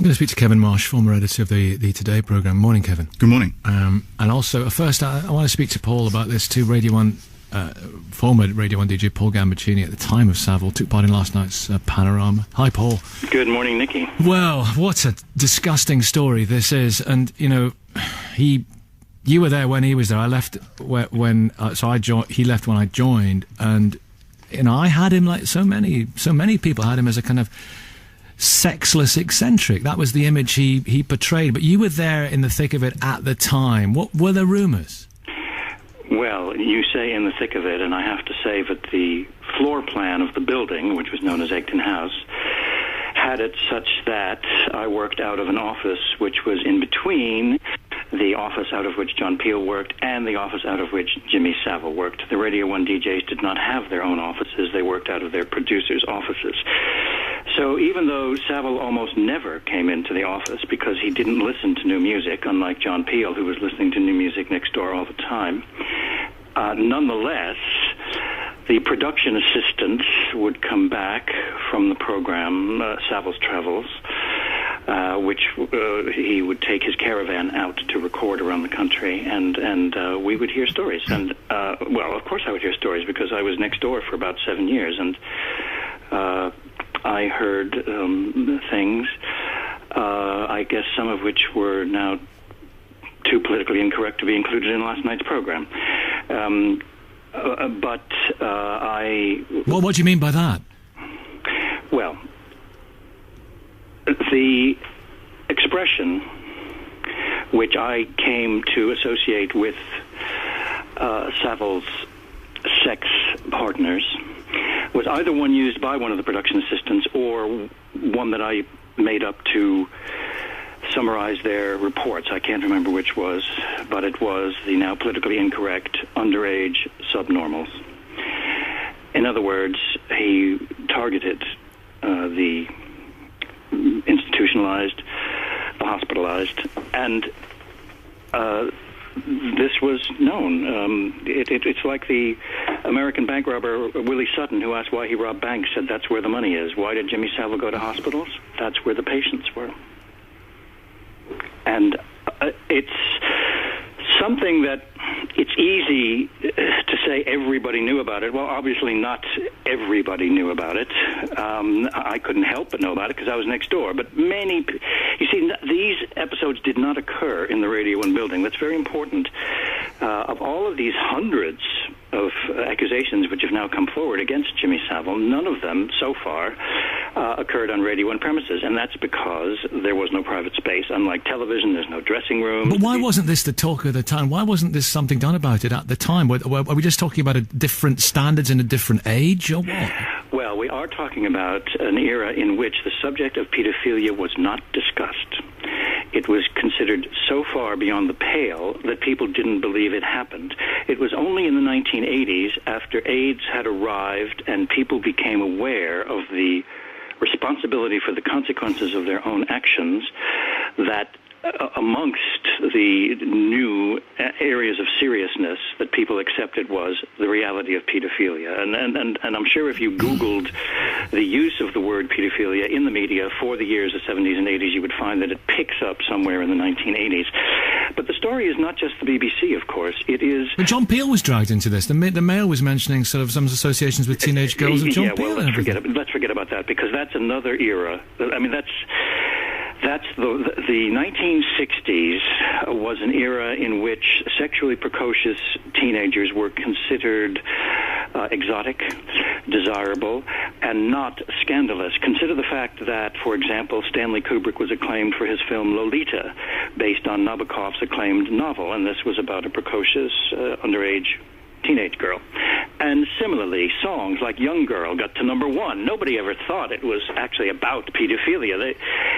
going to speak to Kevin Marsh, former editor of the Today programme. Morning, Kevin. Good morning. And also, first, I want to speak to Paul about this too. Radio 1, former Radio 1 DJ Paul Gambaccini at the time of Savile took part in last night's Panorama. Hi, Paul. Good morning, Nicky. Well, what a disgusting story this is. And, you know, you were there when he was there. I left when he left when I joined. And, you know, I had him like so many people had him as a kind of sexless eccentric. That was the image he portrayed. But you were there in the thick of it at the time. What were the rumours? Well, you say in the thick of it, and I have to say that the floor plan of the building, which was known as Egton House, had it such that I worked out of an office which was in between the office out of which John Peel worked and the office out of which Jimmy Savile worked. The Radio 1 DJs did not have their own offices. They worked out of their producers' offices. So even though Savile almost never came into the office because he didn't listen to new music, unlike John Peel, who was listening to new music next door all the time, nonetheless, the production assistants would come back from the program, Savile's Travels, which he would take his caravan out to record around the country, and we would hear stories. And, well, of course I would hear stories because I was next door for about 7 years, and I heard things, I guess some of which were now too politically incorrect to be included in last night's program. But Well, what do you mean by that? Well, the expression which I came to associate with Savile's sex partners was either one used by one of the production assistants or one that I made up to summarize their reports. I can't remember which was, but it was the now politically incorrect underage subnormals. In other words, he targeted the institutionalized, the hospitalized, and this was known. It's like the American bank robber Willie Sutton, who asked why he robbed banks, said that's where the money is. Why did Jimmy Savile go to hospitals? That's where the patients were. And it's something that it's easy to say everybody knew about it. Well, obviously not everybody knew about it. I couldn't help but know about it because I was next door. But you see, these episodes did not occur in the Radio 1 building. That's very important. Of all of these hundreds of accusations which have now come forward against Jimmy Savile, none of them so far occurred on Radio 1 premises, and that's because there was no private space. Unlike television, there's no dressing room. But why wasn't this the talk of the town? Why wasn't this something done about it at the time? Are we just talking about different standards in a different age, or what? Well, we are talking about an era in which the subject of pedophilia was not discussed. It was considered so far beyond the pale that people didn't believe it happened. It was only in the 1980s, after AIDS had arrived and people became aware of the responsibility for the consequences of their own actions, that amongst the new areas of seriousness that people accepted was the reality of pedophilia. And I'm sure if you Googled the use of the word pedophilia in the media for the years of 70s and 80s, you would find that it picks up somewhere in the 1980s. But the story is not just the BBC, of course. It is... But John Peel was dragged into this. The Mail was mentioning sort of some associations with teenage girls of John Peel. Well, let's forget about that, because that's another era. I mean, that's the 1960s was an era in which sexually precocious teenagers were considered exotic, desirable, and not scandalous. Consider the fact that, for example, Stanley Kubrick was acclaimed for his film Lolita, based on Nabokov's acclaimed novel, and this was about a precocious underage teenage girl. And similarly, songs like Young Girl got to #1. Nobody ever thought it was actually about pedophilia.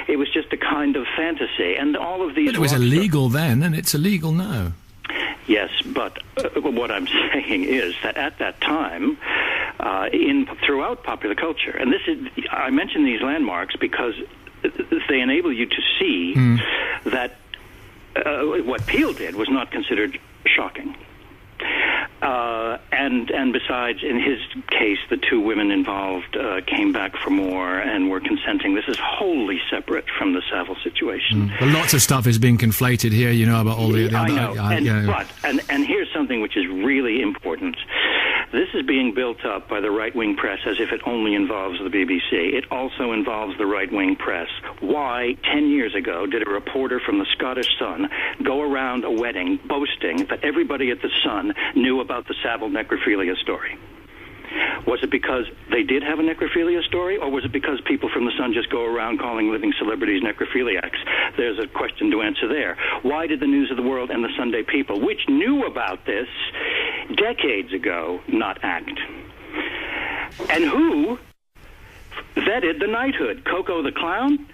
It was just a kind of fantasy. And all of these... But it was illegal then, and it's illegal now. Yes, but what I'm saying is that at that time, throughout popular culture, and I mention these landmarks because they enable you to see that what Peel did was not considered shocking. And besides, in his case, the two women involved came back for more and were consenting. This is wholly separate from the Savile situation. But lots of stuff is being conflated here, you know, about all the I other... know. And here's something which is really important. This is being built up by the right-wing press as if it only involves the BBC. It also involves the right-wing press. Why, 10 years ago, did a reporter from the Scottish Sun go around a wedding boasting that everybody at the Sun knew about the Savile necrophilia story? Was it because they did have a necrophilia story, or was it because people from the Sun just go around calling living celebrities necrophiliacs? There's a question to answer there. Why did the News of the World and the Sunday People, which knew about this decades ago, not act? And who vetted the knighthood? Coco the Clown?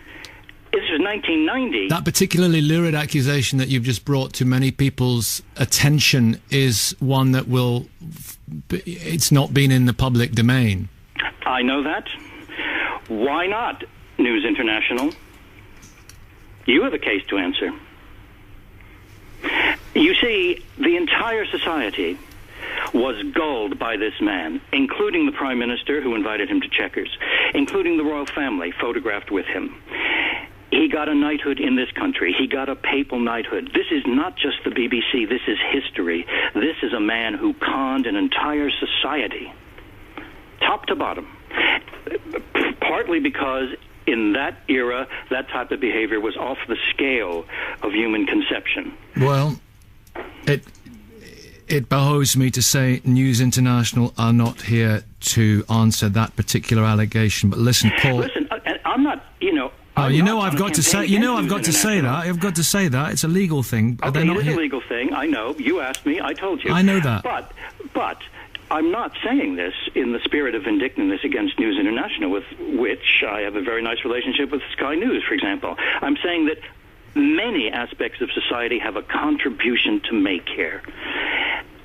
This is 1990. That particularly lurid accusation that you've just brought to many people's attention is one that will... It's not been in the public domain. I know that. Why not, News International? You have a case to answer. You see, the entire society was gulled by this man, including the Prime Minister who invited him to Chequers, including the royal family photographed with him. He got a knighthood in this country. He got a papal knighthood. This is not just the BBC. This is history. This is a man who conned an entire society, top to bottom, partly because in that era, that type of behavior was off the scale of human conception. Well, it behoves me to say News International are not here to answer that particular allegation. But listen, Paul... Listen, I'm not, you know... Oh, you know I've got to say. You know I've got to say that. I've got to say that it's a legal thing. Okay, it is a legal thing. I know. You asked me. I told you. I know that. But I'm not saying this in the spirit of vindictiveness against News International, with which I have a very nice relationship with Sky News, for example. I'm saying that many aspects of society have a contribution to make here.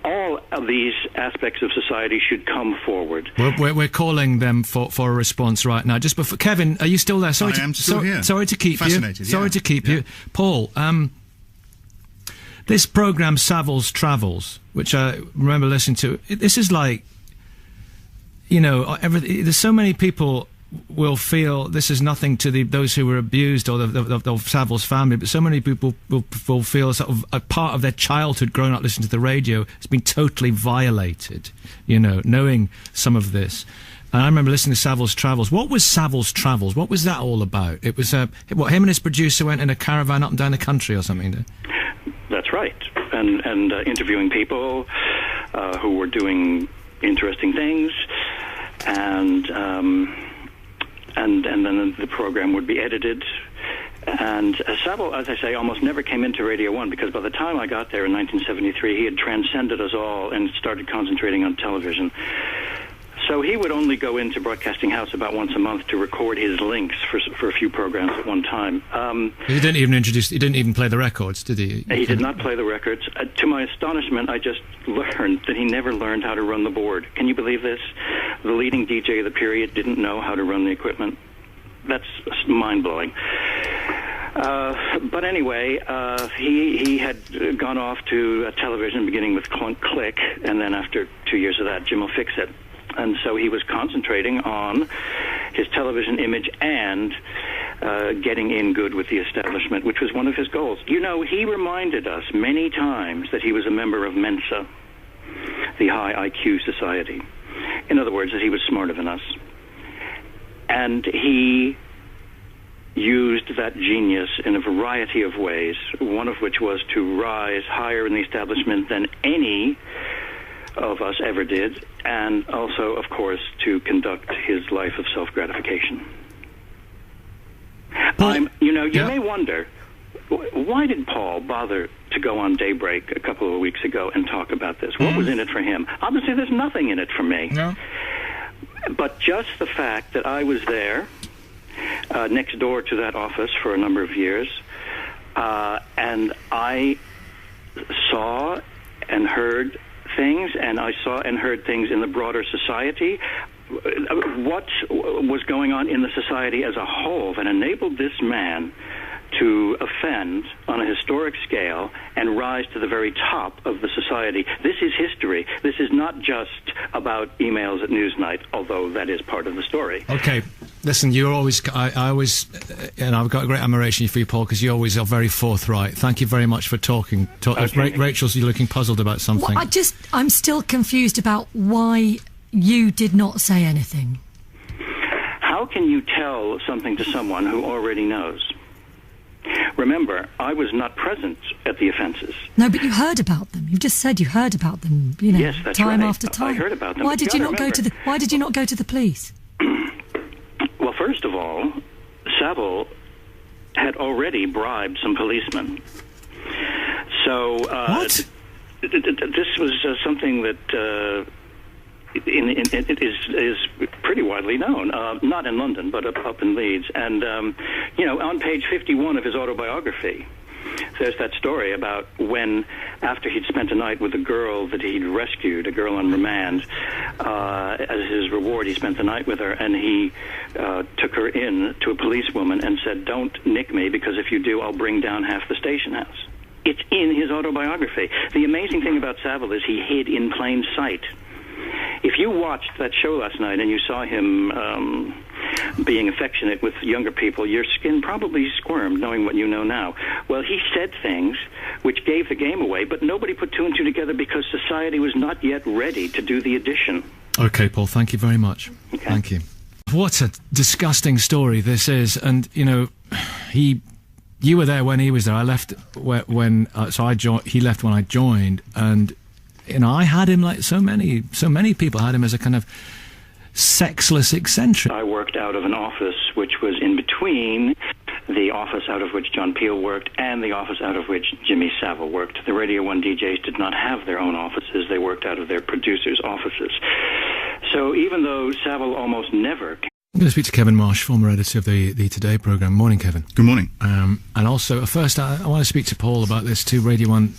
All of these aspects of society should come forward. We're calling them for a response right now. Just before, Kevin, are you still there? I am still here. Sorry to keep Fascinated, you. Sorry to keep you. Paul, this program, Savile's Travels, which I remember listening to, this is like, you know, there's so many people will feel this is nothing to those who were abused or of Savile's family, but so many people will feel sort of a part of their childhood growing up listening to the radio has been totally violated, you know, knowing some of this. And I remember listening to Savile's Travels. What was Savile's Travels? What was that all about? It was, him and his producer went in a caravan up and down the country or something? That's right. And interviewing people who were doing interesting things, and then the program would be edited. And Savile, as I say, almost never came into Radio 1, because by the time I got there in 1973, he had transcended us all and started concentrating on television. So he would only go into Broadcasting House about once a month to record his links for a few programs at one time. He didn't even play the records, did he? He did not play the records. To my astonishment, I just learned that he never learned how to run the board. Can you believe this? The leading DJ of the period didn't know how to run the equipment. That's mind-blowing. But anyway, he had gone off to television, beginning with Click, and then after 2 years of that, Jim will Fix It. And so he was concentrating on his television image and getting in good with the establishment, which was one of his goals. You know, he reminded us many times that he was a member of Mensa, the High IQ Society. In other words, that he was smarter than us. And he used that genius in a variety of ways, one of which was to rise higher in the establishment than any of us ever did, and also, of course, to conduct his life of self-gratification. You may wonder, why did Paul bother to go on Daybreak a couple of weeks ago and talk about this? What was in it for him? Obviously, there's nothing in it for me. No. But just the fact that I was there, next door to that office for a number of years, and I saw and heard things, and I saw and heard things in the broader society, what was going on in the society as a whole that enabled this man to offend on a historic scale and rise to the very top of the society. This is history. This is not just about emails at Newsnight, although that is part of the story. Okay, listen, you're always, I always, and I've got a great admiration for you, Paul, because you always are very forthright. Thank you very much for talking. Okay. Rachel's, you're looking puzzled about something. Well, I'm still confused about why you did not say anything. How can you tell something to someone who already knows? Remember, I was not present at the offences. No, but you heard about them. You've just said you heard about them, you know, yes, that's time right. after time. I heard about them. Why did you not go to the police? Well, first of all, Savile had already bribed some policemen. So What? This was something that it is pretty widely known, not in London, but up in Leeds. And, on page 51 of his autobiography, there's that story about when, after he'd spent a night with a girl that he'd rescued, a girl on remand, as his reward, he spent the night with her, and he took her in to a policewoman and said, "Don't nick me, because if you do, I'll bring down half the station house." It's in his autobiography. The amazing thing about Savile is he hid in plain sight. If you watched that show last night and you saw him being affectionate with younger people, your skin probably squirmed knowing what you know now. Well, he said things which gave the game away, but nobody put two and two together because society was not yet ready to do the addition. Okay, Paul, thank you very much. Okay. Thank you. What a disgusting story this is. And, you were there when he was there. I left he left when I joined, and I had him like so many people had him as a kind of sexless eccentric. I worked out of an office which was in between the office out of which John Peel worked and the office out of which Jimmy Savile worked. The Radio 1 DJs did not have their own offices. They worked out of their producers' offices. So even though Savile almost never... I'm going to speak to Kevin Marsh, former editor of the Today programme. Morning, Kevin. Good morning. And also, first, I want to speak to Paul about this too. Radio 1...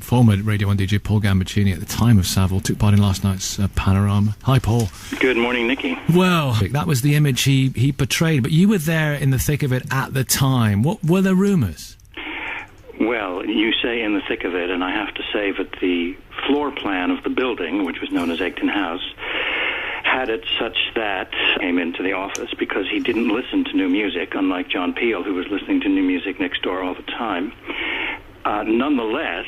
former Radio 1 DJ Paul Gambaccini at the time of Savile took part in last night's Panorama. Hi, Paul. Good morning, Nicky. Well, that was the image he portrayed, but you were there in the thick of it at the time. What were the rumours? Well, you say in the thick of it, and I have to say that the floor plan of the building, which was known as Eighties House, had it such that came into the office because he didn't listen to new music, unlike John Peel, who was listening to new music next door all the time. Nonetheless,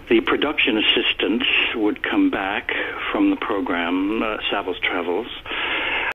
the production assistants would come back from the program, Savile's Travels,